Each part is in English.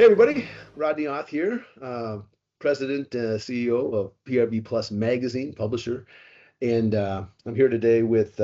Hey everybody, Rodney Oth here, President, CEO of PRB Plus Magazine, publisher, and I'm here today with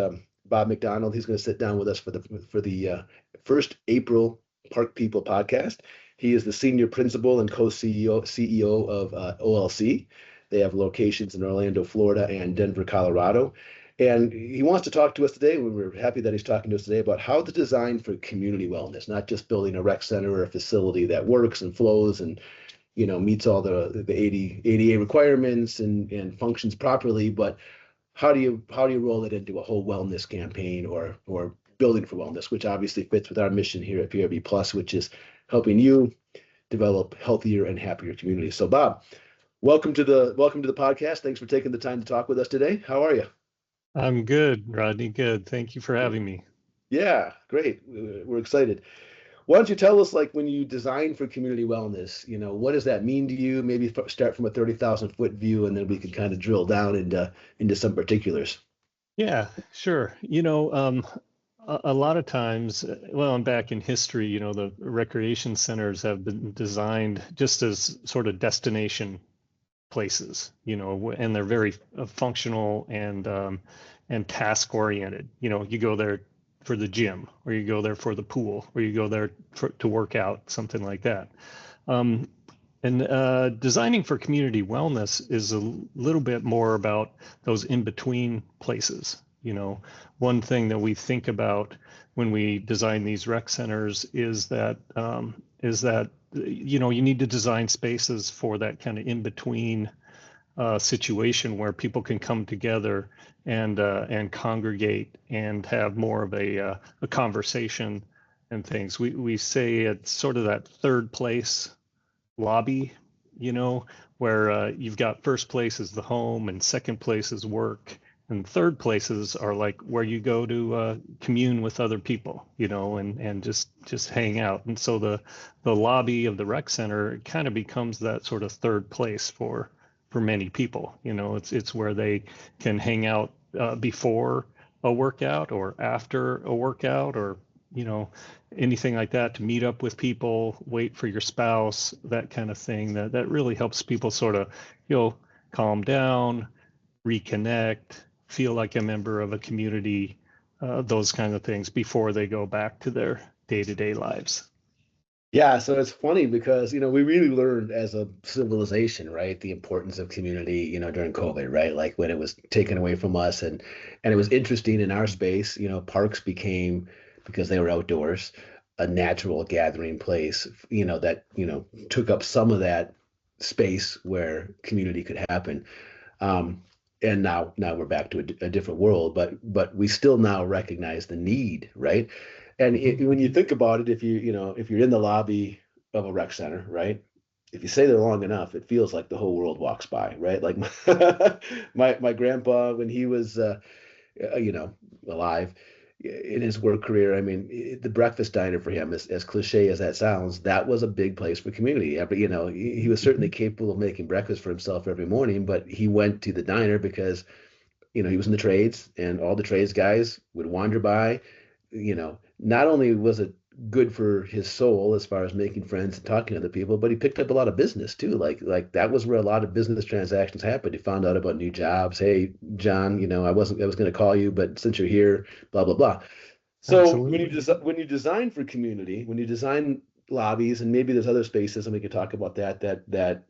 Bob McDonald. He's going to sit down with us for the first April Park People podcast. He is the senior principal and co-CEO of OLC. They have locations in Orlando, Florida, and Denver, Colorado. And he wants to talk to us today. We're happy that he's talking to us today about how to design for community wellness, not just building a rec center or a facility that works and flows and meets all the ADA requirements and functions properly, but how do you roll it into a whole wellness campaign or building for wellness, which obviously fits with our mission here at PRB Plus, which is helping you develop healthier and happier communities. So Bob, welcome to the podcast. Thanks for taking the time to talk with us today. How are you? I'm good, Rodney. Good. Thank you for having me. Yeah, great. We're excited. Why don't you tell us, like, when you design for community wellness, what does that mean to you? Maybe start from a 30,000-foot view, and then we can kind of drill down into some particulars. Yeah, sure. A lot of times, well, I'm back in history, the recreation centers have been designed just as sort of destination places, and they're very functional and task oriented. You go there for the gym, or you go there for the pool, or you go there to work out, something like that. And designing for community wellness is a little bit more about those in-between places. One thing that we think about when we design these rec centers is that you need to design spaces for that kind of in-between situation where people can come together and congregate and have more of a conversation and things. We say it's sort of that third place lobby, where you've got first place is the home and second place is work. And third places are like where you go to commune with other people, and just hang out. And so the lobby of the rec center kind of becomes that sort of third place for many people. It's where they can hang out before a workout or after a workout, or anything like that, to meet up with people, wait for your spouse, that kind of thing. That really helps people sort of calm down, reconnect, feel like a member of a community, those kind of things before they go back to their day-to-day lives. Yeah, so it's funny because we really learned as a civilization, right, the importance of community, during COVID, right? Like when it was taken away from us, and it was interesting in our space, parks became, because they were outdoors, a natural gathering place, that took up some of that space where community could happen. And now we're back to a different world, but we still now recognize the need, right? And when you think about it, if you're in the lobby of a rec center, right? If you stay there long enough, it feels like the whole world walks by, right? Like my grandpa, when he was alive in his work career, I mean, the breakfast diner for him, as cliche as that sounds, that was a big place for community. He was certainly capable of making breakfast for himself every morning, but he went to the diner because he was in the trades, and all the trades guys would wander by. Not only was it good for his soul as far as making friends and talking to other people, but he picked up a lot of business too. Like that was where a lot of business transactions happened. He found out about new jobs. Hey, John, I was going to call you, but since you're here, blah blah blah. So when you design for community, when you design lobbies, and maybe there's other spaces, and we could talk about that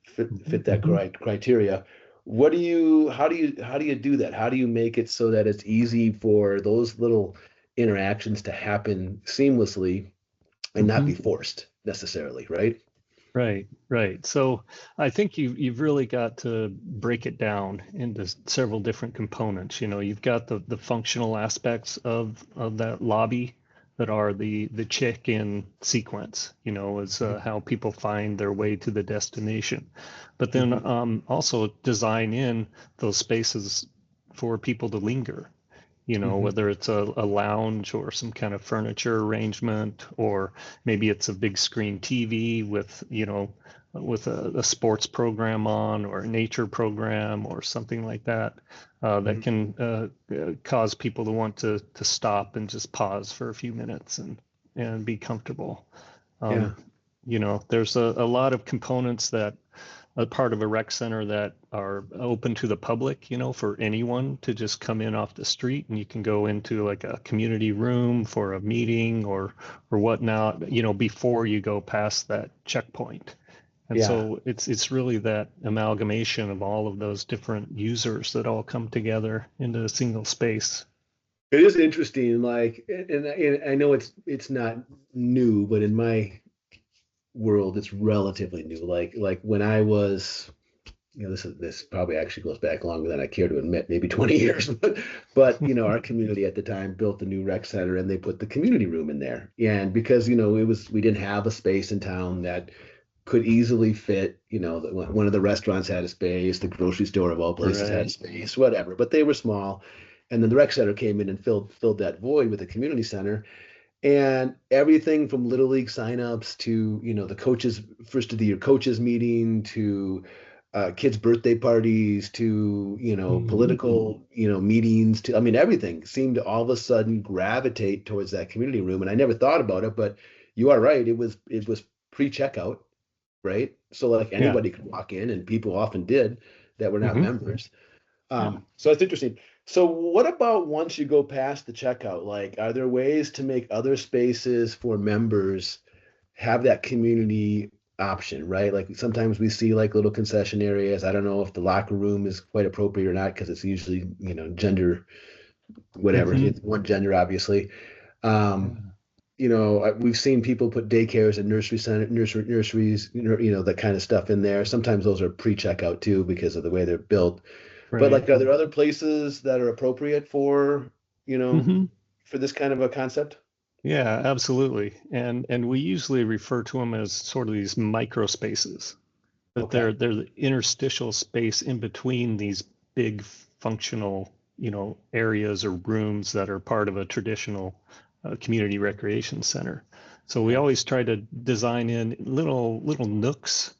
fit that criteria. How do you do that? How do you make it so that it's easy for those little interactions to happen seamlessly and not be forced necessarily, right? Right. So I think you've really got to break it down into several different components. You've got the functional aspects of that lobby that are the check-in sequence, is how people find their way to the destination. But then also design in those spaces for people to linger. Whether it's a lounge or some kind of furniture arrangement, or maybe it's a big screen TV with a sports program on, or a nature program or something like that, that can cause people to want to stop and just pause for a few minutes and be comfortable. Yeah. There's a lot of components that are part of a rec center that are open to the public, for anyone to just come in off the street, and you can go into like a community room for a meeting or whatnot, before you go past that checkpoint. And Yeah. so it's really that amalgamation of all of those different users that all come together into a single space. It is interesting, like, and I know it's not new, but in my world, it's relatively new. Like when I was, this probably actually goes back longer than I care to admit, maybe 20 years, but our community at the time built a new rec center and they put the community room in there. And because, we didn't have a space in town that could easily fit, one of the restaurants had a space, the grocery store of all places had a space, whatever, but they were small. And then the rec center came in and filled that void with a community center. And everything from Little League signups to, the coaches, first of the year coaches meeting to kids' birthday parties to, political, meetings to, everything seemed to all of a sudden gravitate towards that community room. And I never thought about it, but you are right. It was pre-checkout, right? So like anybody could walk in, and people often did that were not members. So it's interesting. So what about once you go past the checkout? Like, are there ways to make other spaces for members have that community option, right? Like sometimes we see like little concession areas. I don't know if the locker room is quite appropriate or not, because it's usually, gender, whatever, it's one gender, obviously. We've seen people put daycares and nurseries, that kind of stuff in there. Sometimes those are pre-checkout too, because of the way they're built. Right. But like, are there other places that are appropriate for, for this kind of a concept? Yeah, absolutely. And we usually refer to them as sort of these micro spaces, that they're the interstitial space in between these big functional, areas or rooms that are part of a traditional community recreation center. So we always try to design in little nooks.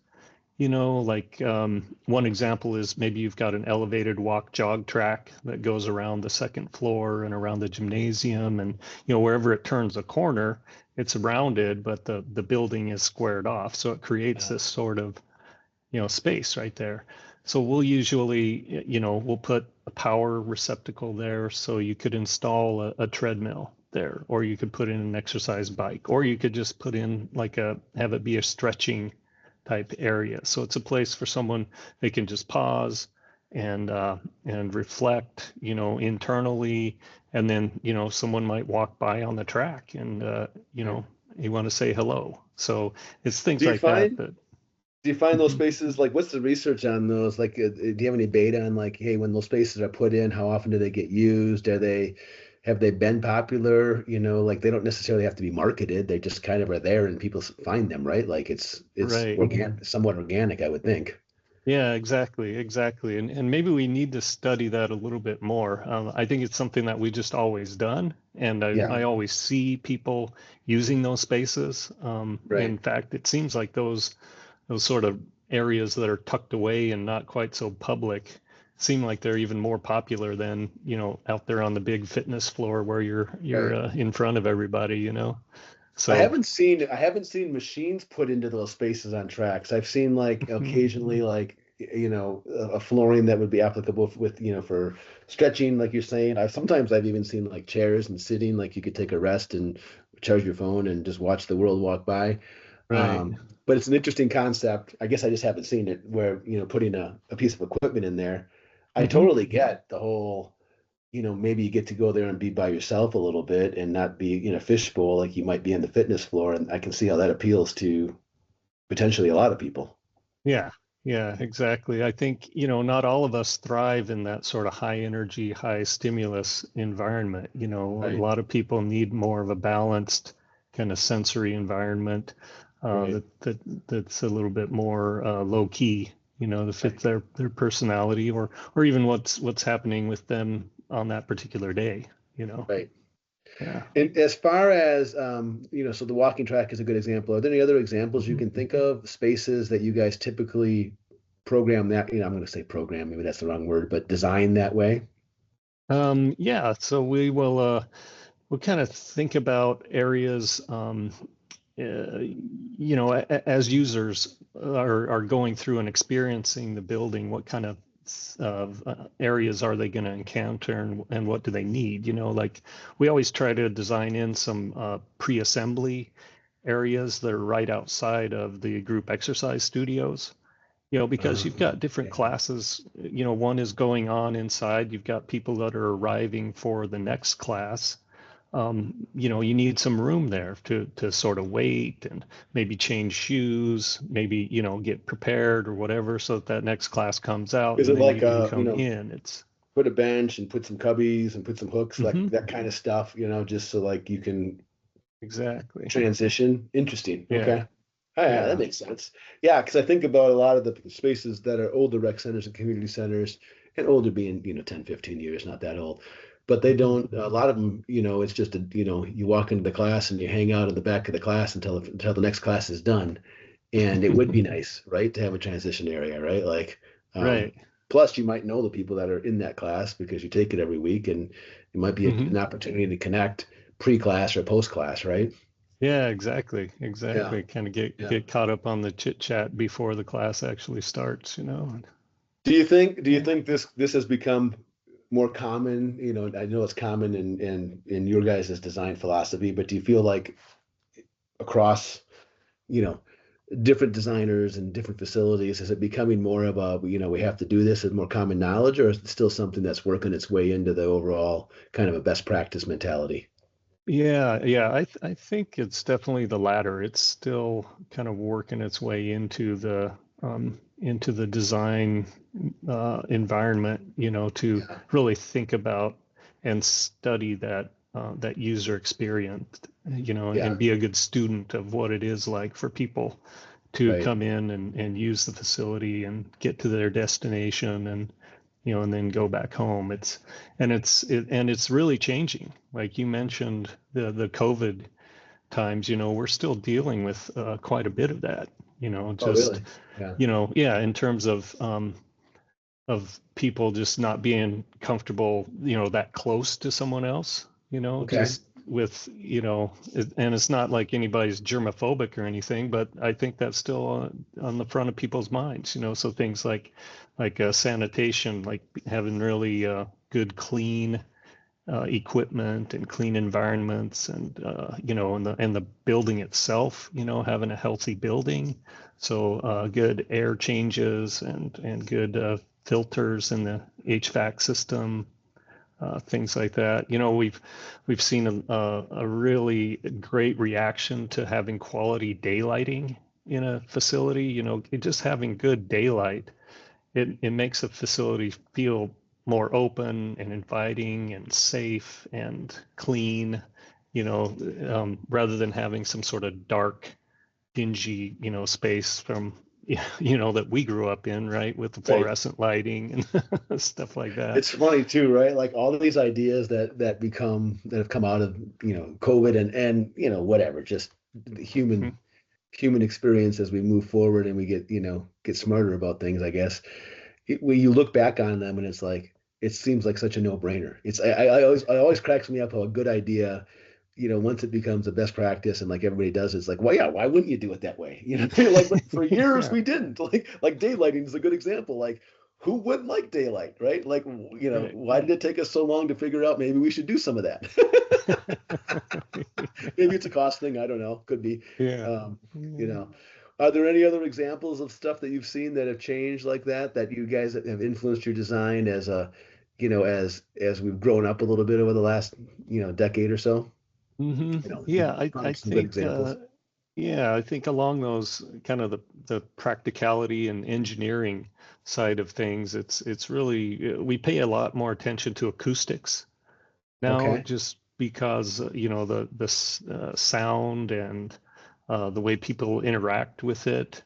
Like one example is maybe you've got an elevated walk jog track that goes around the second floor and around the gymnasium, and wherever it turns a corner, it's rounded, but the building is squared off, so it creates this sort of space right there. So we'll usually we'll put a power receptacle there, so you could install a treadmill there, or you could put in an exercise bike, or you could just put in have it be a stretching type area. So it's a place for someone, they can just pause and reflect, internally, and then someone might walk by on the track and you want to say hello. So it's things like that. Do you find those spaces, like, what's the research on those? Like, do you have any data on like, hey, when those spaces are put in, how often do they get used? Have they been popular? Like, they don't necessarily have to be marketed. They just kind of are there and people find them, right? Like it's right. Organic, somewhat organic, I would think. Yeah, exactly. And maybe we need to study that a little bit more. I think it's something that we just always done. And I always see people using those spaces. Right. In fact, it seems like those sort of areas that are tucked away and not quite so public seem like they're even more popular than out there on the big fitness floor where you're in front of everybody. So I haven't seen machines put into those spaces on tracks. I've seen like occasionally like a flooring that would be applicable with for stretching, like you're saying. Sometimes I've even seen like chairs and sitting, like you could take a rest and charge your phone and just watch the world walk by. right. But it's an interesting concept. I guess I just haven't seen it where putting a piece of equipment in there. I totally get the whole, maybe you get to go there and be by yourself a little bit and not be in a fishbowl like you might be in the fitness floor. And I can see how that appeals to potentially a lot of people. Yeah, exactly. I think, not all of us thrive in that sort of high energy, high stimulus environment. A lot of people need more of a balanced kind of sensory environment that's a little bit more low key, to fit their personality or even what's happening with them on that particular day, Right. Yeah. And as far as so the walking track is a good example. Are there any other examples you can think of, spaces that you guys typically program that, I'm going to say program, maybe that's the wrong word, but design that way? Yeah, so we'll kind of think about areas as users are going through and experiencing the building, what kind of areas are they going to encounter, and what do they need? Like we always try to design in some pre-assembly areas that are right outside of the group exercise studios, because you've got different classes. One is going on inside. You've got people that are arriving for the next class. You need some room there to sort of wait and maybe change shoes, maybe, get prepared or whatever, so that next class comes out Is and it then like you can come in. It's put a bench and put some cubbies and put some hooks, like Mhm. that kind of stuff, just so like you can Exactly. transition? Interesting. Yeah. Okay. Oh, yeah, that Yeah. makes sense. Yeah, because I think about a lot of the spaces that are older rec centers and community centers, and older being, 10, 15 years, not that old. But they Mhm. don't, a lot of them, it's just you walk into the class and you hang out in the back of the class until the next class is done. And it would be nice, right, to have a transition area, right? Like, Right. plus you might know the people that are in that class because you take it every week, and it might be Mhm. an opportunity to connect pre-class or post-class, right? Yeah, exactly. Yeah. Exactly. Kind of Yeah. get caught up on the chit chat before the class actually starts. Do you think this has become more common? I know it's common in your guys' design philosophy, but do you feel like across, you know, different designers and different facilities, is it becoming more of a, we have to do this as more common knowledge, or is it still something that's working its way into the overall kind of a best practice mentality? Yeah, yeah, I think it's definitely the latter. It's still kind of working its way into the design environment, to Yeah. really think about and study that user experience, Yeah. and be a good student of what it is like for people to Right. come in and use the facility and get to their destination, and then go back home. It's really changing. Like you mentioned, the COVID times, we're still dealing with quite a bit of that, Oh, just, really? Yeah. yeah, in terms of people just not being comfortable, that close to someone else, Okay. just with, and it's not like anybody's germophobic or anything, but I think that's still on the front of people's minds, so things like sanitation, like having really good, clean equipment and clean environments, and and the building itself, having a healthy building, so good air changes and good filters in the HVAC system, things like that. We've seen a really great reaction to having quality daylighting in a facility. Just having good daylight, it makes a facility feel more open and inviting and safe and clean, rather than having some sort of dark, dingy, space from, that we grew up in, right, with the Right. fluorescent lighting and stuff like that. It's funny too, right? Like all of these ideas that have come out of, COVID and whatever, just the Mhm. human experience as we move forward and we get smarter about things, I guess. When you look back on them and it's like, it seems like such a no-brainer. I always cracks me up how a good idea, once it becomes a best practice and like everybody does it, it's like, well, yeah, why wouldn't you do it that way? Like, but for years Yeah. we didn't. Like daylighting is a good example. Like, who wouldn't like daylight, right? Like, Right. why did it take us so long to figure out maybe we should do some of that? Maybe it's a cost thing. I don't know. Could be. Yeah. Um, you Yeah. know, are there any other examples of stuff that you've seen that have changed like that you guys have influenced your design as as we've grown up a little bit over the last, decade or so? Yeah, I Probably some good think examples. yeah, I think along those kind of the practicality and engineering side of things, it's really we pay a lot more attention to acoustics now, Okay. just because the sound and the way people interact with it.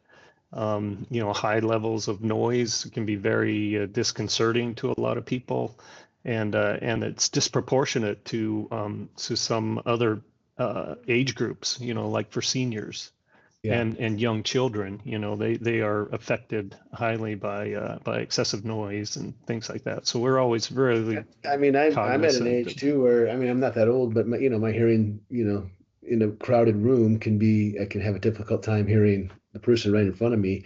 High levels of noise can be very disconcerting to a lot of people, and it's disproportionate to some other age groups. Like for seniors Yeah. and young children. They are affected highly by excessive noise and things like that. So we're always really I mean, I'm at an cognizant age of. too where, I mean, I'm not that old, but my hearing, in a crowded room I can have a difficult time hearing the person right in front of me.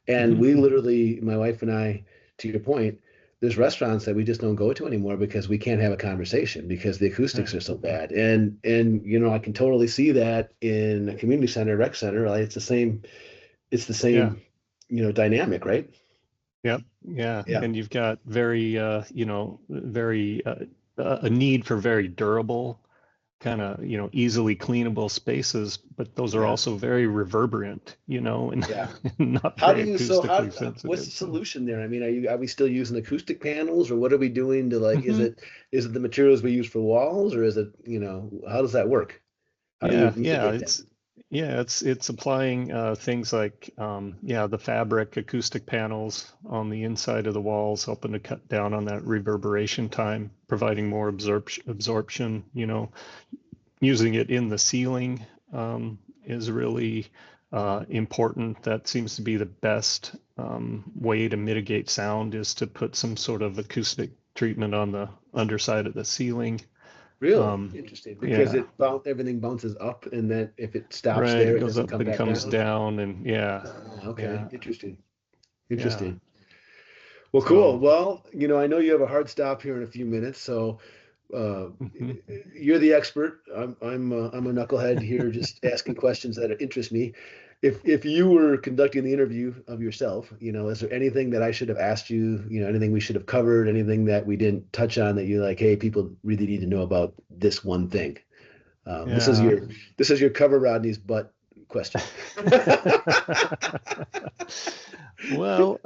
And we literally, my wife and I, to your point, there's restaurants that we just don't go to anymore because we can't have a conversation because the acoustics Right. are so bad. And I can totally see that in a community center, rec center. Like it's the Yeah. same, dynamic, right? Yep. Yeah. Yeah. And you've got very, very a need for very durable, kind of, easily cleanable spaces, but those are Yeah. also very reverberant, and Yeah. not How do very you, so how, acoustically what's the sensitive. So, solution there? I mean, are we still using acoustic panels or what are we doing to like, hmm is it the materials we use for walls or is it, how does that work? How do you yeah, mitigate that? it's applying things like the fabric acoustic panels on the inside of the walls, helping to cut down on that reverberation time, providing more absorption, using it in the ceiling is really important. That seems to be the best way to mitigate sound is to put some sort of acoustic treatment on the underside of the ceiling. Really Um, interesting because yeah, everything bounces up and then if it stops right. there, It it goes doesn't up come and back comes down. down, and yeah, Okay. yeah, Interesting. yeah. Interesting. Well, cool. So, Well, I know you have a hard stop here in a few minutes, so uh, mhm. you're the expert. I'm a knucklehead here, just asking questions that interest me. If you were conducting the interview of yourself, is there anything that I should have asked you? Anything we should have covered? Anything that we didn't touch on that you're like, hey, people really need to know about this one thing? This is Yeah. your cover Rodney's butt question. Well,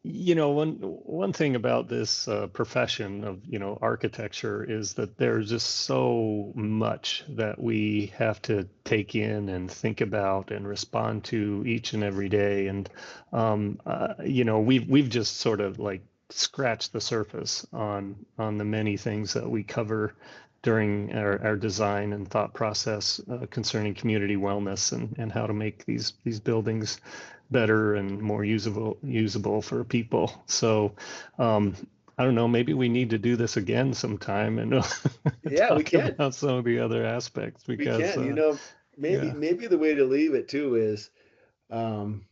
one thing about this profession of, architecture is that there's just so much that we have to take in and think about and respond to each and every day. And we've just sort of like scratched the surface on the many things that we cover during our design and thought process concerning community wellness and how to make these buildings better and more usable for people. So I don't know, maybe we need to do this again sometime and Yeah, we talk can. about some of the other aspects We because can. Maybe yeah. maybe the way to leave it too is, um,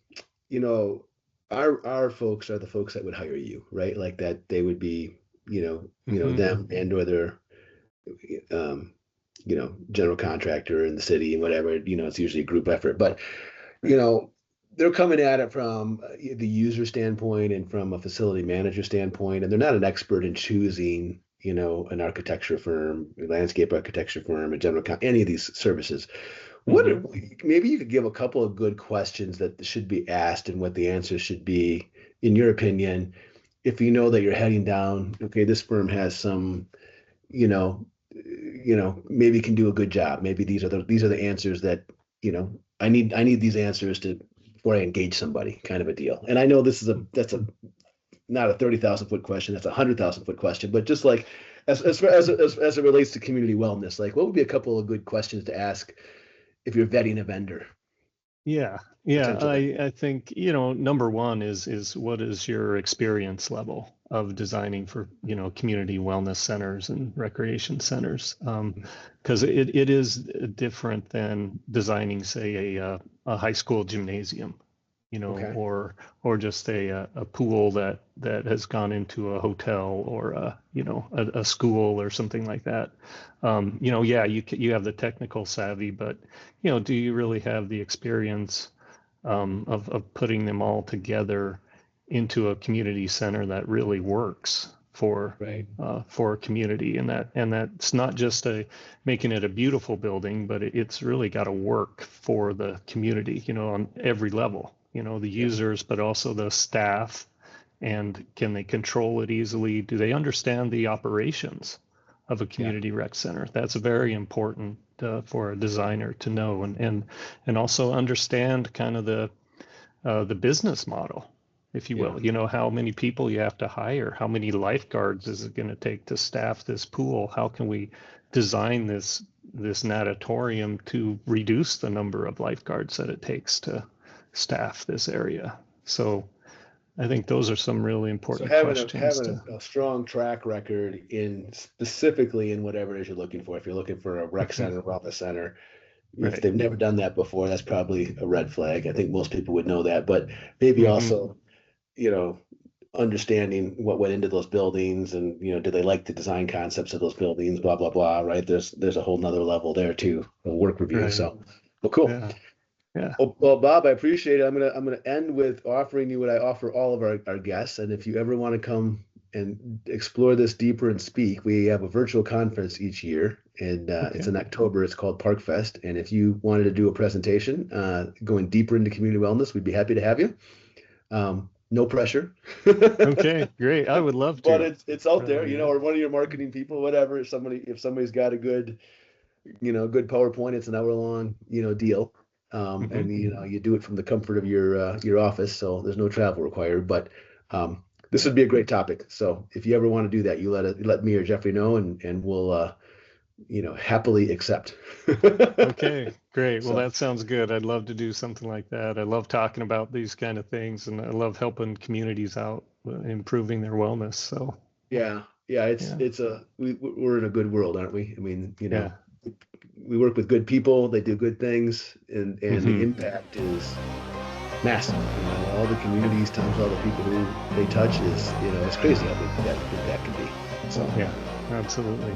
you know, our folks are the folks that would hire you, right? Like that they would be, Hmm. them and or their, um, general contractor in the city and whatever. It's usually a group effort, but you know, they're coming at it from the user standpoint and from a facility manager standpoint, and they're not an expert in choosing, an architecture firm, a landscape architecture firm, any of these services. What Hmm. are, maybe you could give a couple of good questions that should be asked and what the answers should be, in your opinion, if you know that you're heading down, okay, this firm has some, maybe can do a good job. Maybe these are the answers that, I need these answers to before I engage somebody, kind of a deal. And I know that's a not a 30,000 foot question, that's a 100,000 foot question, but just like as it relates to community wellness, like what would be a couple of good questions to ask if you're vetting a vendor, Yeah, yeah. potential vendor? I think, number one is what is your experience level of designing for, community wellness centers and recreation centers? Because it is different than designing, say, a high school gymnasium, Okay. or just a pool that has gone into a hotel or a school or something like that. Yeah, you have the technical savvy, but do you really have the experience of putting them all together into a community center that really works Right. for a community, and that's not just making it a beautiful building, but it's really got to work for the community, on every level, the Yeah. users, but also the staff, and can they control it easily? Do they understand the operations of a Yeah. community rec center? That's very important for a designer to know, and also understand kind of the business model, if you Yeah. will. How many people you have to hire, how many lifeguards is it going to take to staff this pool? How can we design this natatorium to reduce the number of lifeguards that it takes to staff this area? So I think those are some really So important having a questions having to. a, a strong track record in specifically in whatever it is you're looking for. If you're looking for a rec Mhm. center, wellness center, if Right. they've never done that before, that's probably a red flag. I think most people would know that, but maybe Hmm. also, you know, understanding what went into those buildings and, do they like the design concepts of those buildings, blah, blah, blah, right? There's a whole nother level there too, a work review. Right. So, well, cool. Yeah. Yeah. Well, Bob, I appreciate it. I'm gonna end with offering you what I offer all of our guests. And if you ever want to come and explore this deeper and speak, we have a virtual conference each year, and it's Okay. in October. It's called Park Fest. And if you wanted to do a presentation going deeper into community wellness, we'd be happy to have you. No pressure. Okay. Great. I would love But to. it's out there, Yeah. or one of your marketing people, whatever. If somebody's got a good good PowerPoint. It's an hour long, deal. Hmm. And you do it from the comfort of your office, so there's no travel required. But this would be a great topic. So if you ever want to do that, you let me or Jeffrey know, and we'll happily accept. Okay, great. Well, So that sounds good. I'd love to do something like that. I love talking about these kind of things, and I love helping communities out, improving their wellness. So, yeah, yeah, we're in a good world, aren't we? I mean, yeah. we work with good people, they do good things, and the Hmm. impact is massive. All the communities times all the people who they touch is, it's crazy how big that can be. So, Yeah, absolutely.